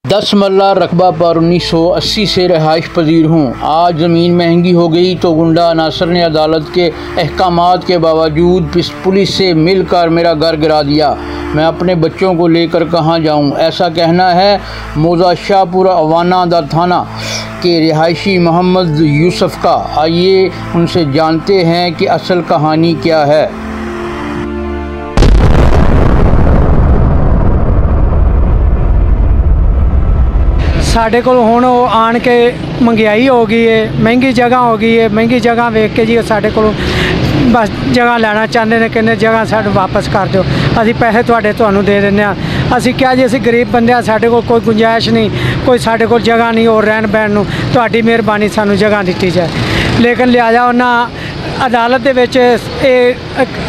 10 मरला रकबा पर 1980 से रहाइश पजीर हूँ। आज ज़मीन महंगी हो गई तो गुंडा नासर ने अदालत के अहकामात के बावजूद पुलिस से मिलकर मेरा घर गिरा दिया। मैं अपने बच्चों को लेकर कहाँ जाऊँ? ऐसा कहना है मौजा शाहपुर अवाना दा थाना के रिहायशी मोहम्मद यूसुफ का। आइए उनसे जानते हैं कि असल कहानी क्या है। साढ़े को हुण आन के महंगाई हो गई है, महंगी जगह हो गई है। महंगी जगह वेख के जी साढ़े को बस जगह लेना चाहते हैं, कहने जगह सानू वापस कर दो, असी पैसे तुहानू दे देने। असी क्या जी असी गरीब बंदे आ, साढ़े को कोई गुंजाइश नहीं, कोई साढ़े को जगह नहीं और रहन बहन नूं तुहाडी मेहरबानी सानू जगह दी जाए। लेकिन लिहाजा उन्हें अदालत दे विच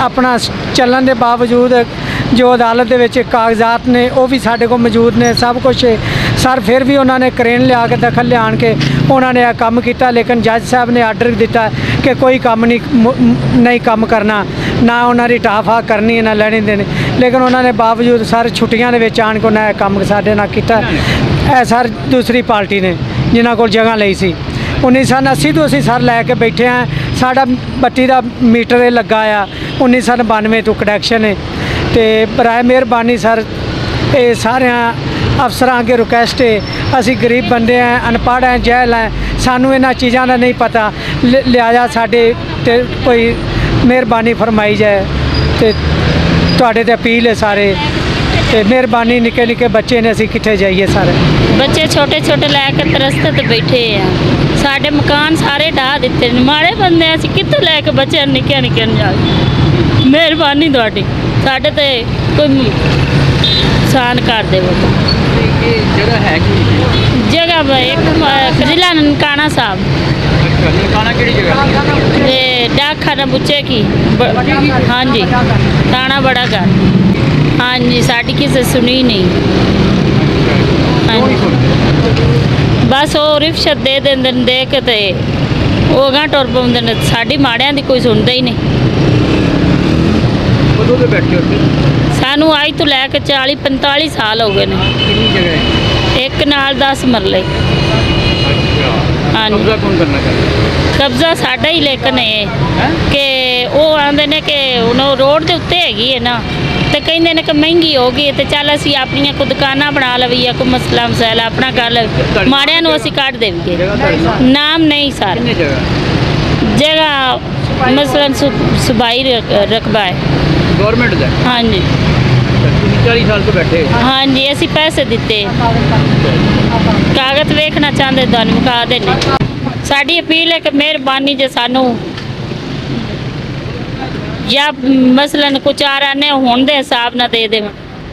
अपना चलन के बावजूद जो अदालत दे विच कागजात ने वो भी साढ़े को मौजूद ने, सब कुछ सर फिर भी उन्होंने क्रेन लिया के दखल लिया के उन्होंने यह काम किया। लेकिन जज साहब ने आर्डर दिता कि कोई काम नहीं काम करना, ना उन्होंने टाफा करनी ना लेनी देनी। लेकिन उन्होंने बावजूद सर छुट्टियां दे विच आन के उन्हें काम साडे नाल कीता। है सर दूसरी पार्टी ने जिन्हां कोल जगह लई सी 1980 तो असी सर लैके बैठे हैं। साडा बत्ती का मीटर लगा आ 1992 तो कनैक्शन है। तो बराए मेहरबानी सर ये सारे अफसर अगे रिक्वेस्ट है, असी गरीब बंदे हैं, अनपढ़ हैं, जहल हैं, सानू इन्हां चीज़ों का नहीं पता। लिहाजा साडे ते कोई मेहरबानी फरमाई जाए तो तुहाडे ते अपील है सारे। तो मेहरबानी निके निके बच्चे ने असी कित्थे जाइए? सारे बच्चे छोटे छोटे लैके तरसते ते बैठे हैं। साडे मकान सारे ढा दिते, माड़े बंदे असी कित्थों लैके बच्चे निक्के निक्के जाए? मेहरबानी तुहाडी साडे ते कोई सान कर देवो। जगह है कि जगह एक जिला ननकाना साहब, ननकाना किहड़ी जगह? डाक खाना बुच्चे की। हाँ जी, ताना बड़ा घर। हाँ जी, साड़ी किसी सुनी नहीं। हाँ जी, बस वो रिश्वत दे देंदे दे के ते वो गां टुर पाउंदे ने, साडी माड़ियां दी कोई सुनदा ही नहीं। सानू आज तो लैके 40-45 साल हो गए ने। कितनी जगह है? एक नाल 10 मरले। हाँ कब्जा कौन करना चाहता? कब्जा साडा ही, लेकिन कि वो आंदे ने कि हुण रोड के उत्ते हैगी है ना, तो कहते हैं कि महंगी हो गई तो चल असी अपनी कोई दुकाना बना लवीए, कोई मसला मसाला अपना कर ले, माड़ियां नूं असी कट देंगे। नाम नहीं सर, जगह मसलन सुबाई रकबा है गवर्नमेंट का। हाँ जी, 40 साल तो बैठे। हाँ जी, असी पैसे दिते, कागज वेखना चाहते तुहानू मुका देने। साडी अपील है कि मेहरबानी जे सानू या मसलन कुछ आने हुण दे हिसाब ना दे देव,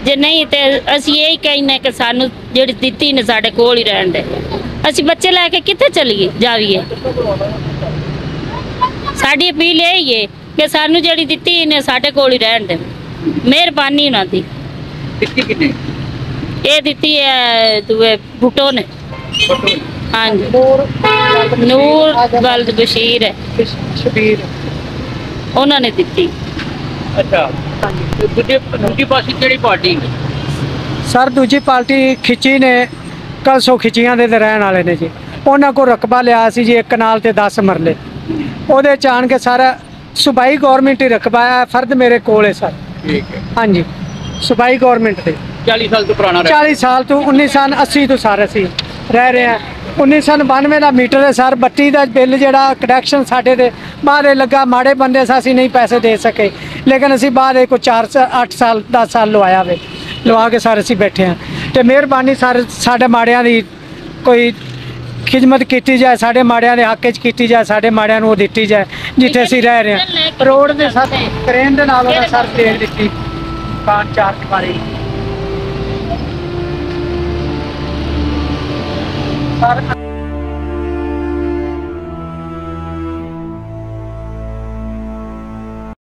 जे नहीं तो असी यही कहने कि सानू जिहड़ी दित्ती ने साडे कोल ही रहन दे। असी बच्चे लैके कित्थे चलीए जावीए? साडी अपील यही है कि सानू जिहड़ी दित्ती ने साडे कोल ही रहन दे। मेहरबानी उन्हां दी। ये दित्ती है दुए भुट्टो ने। हाँ जी, नूर बल्द बशीर है उन्होंने दित्ती। अच्छा, दूजी पार्टी किहड़ी पार्टी? सर दूजी पार्टी खिची ने, कलसो खिचियां दे रहन वाले ने जी। उन्होंने को रकबा लिया सी जी 1 कनाल ते 10 मरले। ਉਹਦੇ ਚ ਆਣ के सारा सूबाई गौरमेंट ही रकबा है। फर्द मेरे कोल है सर। ठीक है। हाँ जी, सूबाई गौरमेंट के 40 साल तो पुराना 40 साल तो 1980 तो सारे असी रह रहे हैं। 1992 का मीटर है सर। बत्ती का बिल जोड़ा कनैक्शन साढ़े दे बाद लगा, माड़े बंदे असी नहीं पैसे दे सके, लेकिन असी बाद को 4-8 साल 10 साल लवाया वे, लवा के सर असी बैठे हैं। तो मेहरबानी सर साढ़े माड़ियां दी कोई खिदमत की जाए, साढ़े माड़ियां दे हक च की जाए, साढ़े माड़ियां नूं दित्ती जाए जिथे असी रह रहे हैं। रोड के साथ क्रेन दे नाल सर दे दित्ती 4 दिवारी।